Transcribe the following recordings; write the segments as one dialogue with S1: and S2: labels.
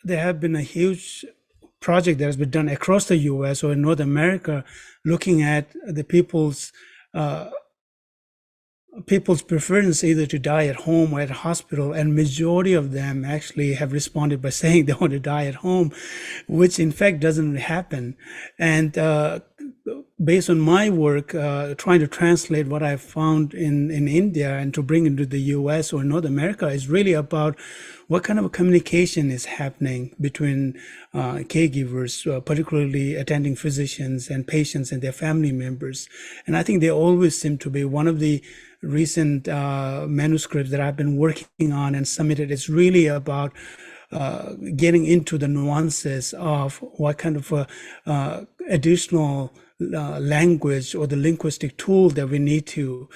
S1: there have been a huge project that has been done across the U.S. or in North America, looking at the uh, people's preference either to die at home or at a hospital, and majority of them actually have responded by saying they want to die at home, which in fact doesn't happen. And based on my work, trying to translate what I found in India and to bring into the US or North America is really about what kind of a communication is happening between caregivers, particularly attending physicians and patients and their family members. And I think they always seem to be one of the recent manuscripts that I've been working on and submitted. It's really about getting into the nuances of what kind of additional language or the linguistic tool that we need to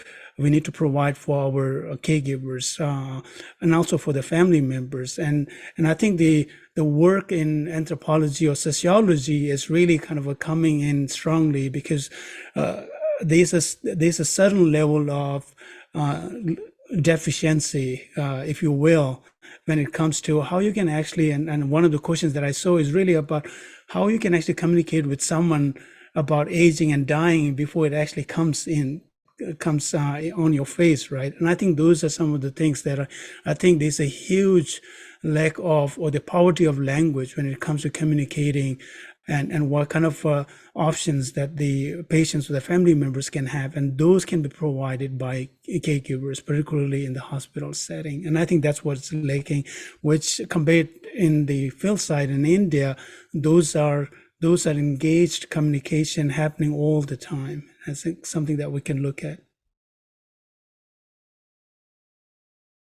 S1: provide for our caregivers and also for the family members. And I think the work in anthropology or sociology is really kind of a coming in strongly because there's a certain level of deficiency, if you will, when it comes to how you can actually, and one of the questions that I saw is really about how you can actually communicate with someone about aging and dying before it actually comes on your face, right? And I think those are some of the things that I think there's a huge lack of, or the poverty of language when it comes to communicating and what kind of options that the patients or the family members can have. And those can be provided by caregivers, particularly in the hospital setting. And I think that's what's lacking, which compared in the field side in India, those are engaged communication happening all the time. I think something that we can look at.